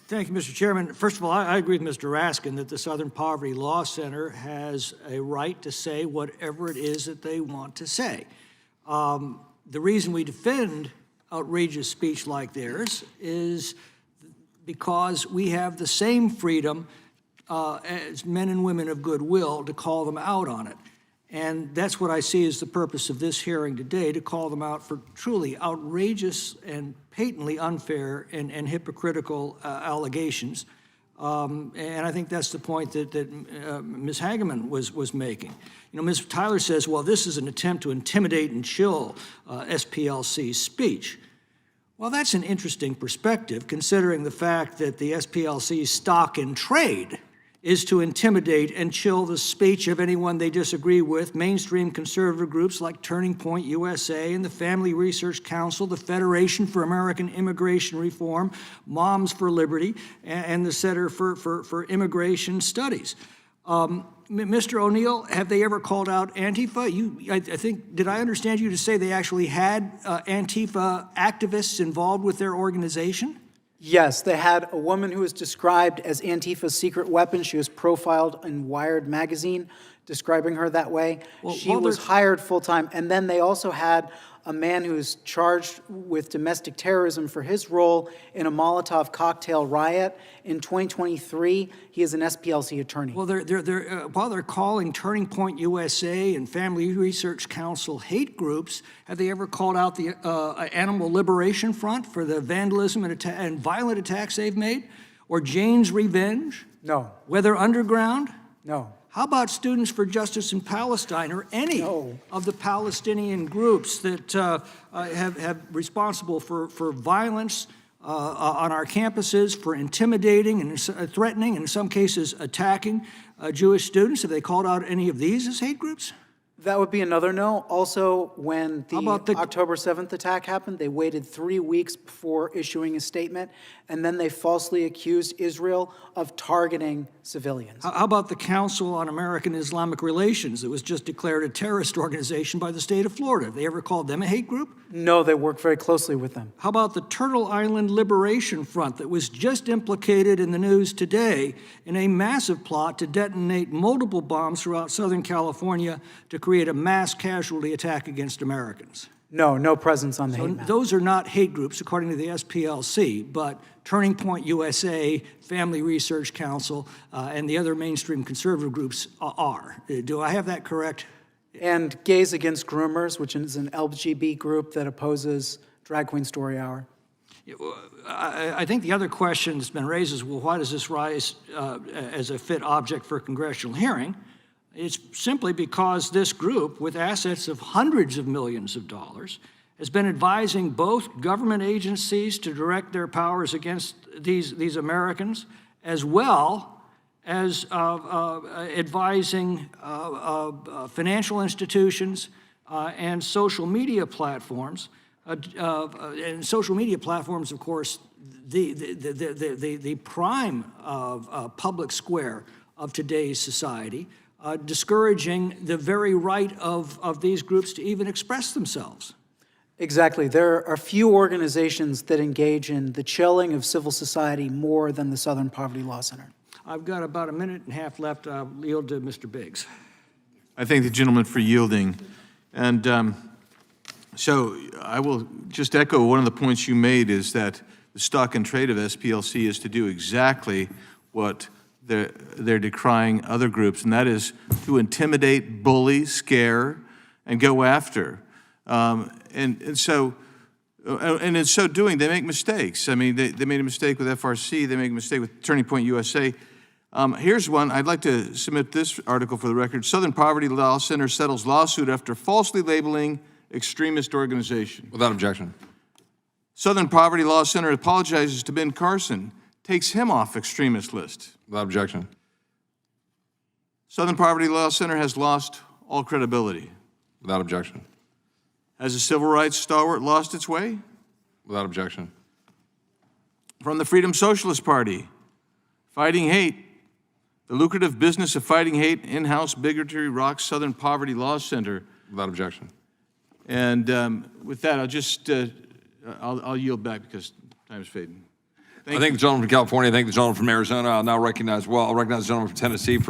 Thank you, Mr. Chairman. First of all, I agree with Mr. Raskin that the Southern Poverty Law Center has a right to say whatever it is that they want to say. The reason we defend outrageous speech like theirs is because we have the same freedom as men and women of goodwill to call them out on it. And that's what I see as the purpose of this hearing today, to call them out for truly outrageous and patently unfair and hypocritical allegations. And I think that's the point that Ms. Hageman was making. You know, Ms. Tyler says, well, this is an attempt to intimidate and chill SPLC's speech. Well, that's an interesting perspective, considering the fact that the SPLC's stock in trade is to intimidate and chill the speech of anyone they disagree with. Mainstream conservative groups like Turning Point USA and the Family Research Council, the Federation for American Immigration Reform, Moms for Liberty, and the Center for Immigration Studies. Mr. O'Neill, have they ever called out Antifa? I think, did I understand you to say they actually had Antifa activists involved with their organization? Yes, they had a woman who was described as Antifa's secret weapon. She was profiled in Wired magazine, describing her that way. Well, she was hired full-time. And then they also had a man who was charged with domestic terrorism for his role in a Molotov cocktail riot. In 2023, he is an SPLC attorney. Well, while they're calling Turning Point USA and Family Research Council hate groups, have they ever called out the Animal Liberation Front for the vandalism and violent attacks they've made? Or Jane's Revenge? No. Weather Underground? No. How about Students for Justice in Palestine or any of the Palestinian groups that have responsible for violence on our campuses, for intimidating and threatening, and in some cases attacking Jewish students? Have they called out any of these as hate groups? That would be another no. Also, when the October 7th attack happened, they waited 3 weeks before issuing a statement, and then they falsely accused Israel of targeting civilians. How about the Council on American Islamic Relations that was just declared a terrorist organization by the state of Florida? Have they ever called them a hate group? No, they work very closely with them. How about the Turtle Island Liberation Front that was just implicated in the news today in a massive plot to detonate multiple bombs throughout Southern California to create a mass casualty attack against Americans? No, no presence on the hate map. Those are not hate groups, according to the SPLC, but Turning Point USA, Family Research Council, and the other mainstream conservative groups are. Do I have that correct? And Gays Against Groomers, which is an LGBT group that opposes Drag Queen Story Hour. I think the other question that's been raised is, well, why does this rise as a fit object for a congressional hearing? It's simply because this group, with assets of hundreds of millions of dollars, has been advising both government agencies to direct their powers against these Americans, as well as advising financial institutions and social media platforms. And social media platforms, of course, the prime of public square of today's society, discouraging the very right of these groups to even express themselves. Exactly. There are few organizations that engage in the chilling of civil society more than the Southern Poverty Law Center. I've got about a minute and a half left. I'll yield to Mr. Biggs. I thank the gentleman for yielding. And so I will just echo one of the points you made, is that the stock and trade of SPLC is to do exactly what they're decrying other groups, and that is to intimidate, bully, scare, and go after. And in so doing, they make mistakes. I mean, they made a mistake with FRC. They make a mistake with Turning Point USA. Here's one. I'd like to submit this article for the record. Southern Poverty Law Center settles lawsuit after falsely labeling extremist organization. Without objection. Southern Poverty Law Center apologizes to Ben Carson, takes him off extremist list. Without objection. Southern Poverty Law Center has lost all credibility. Without objection. Has a civil rights stalwart lost its way? Without objection. From the Freedom Socialist Party, fighting hate. The lucrative business of fighting hate, in-house bigotry rocks Southern Poverty Law Center. Without objection. And with that, I'll just, I'll yield back because time is fading. I thank the gentleman from California. I thank the gentleman from Arizona. I'll recognize the gentleman from Tennessee.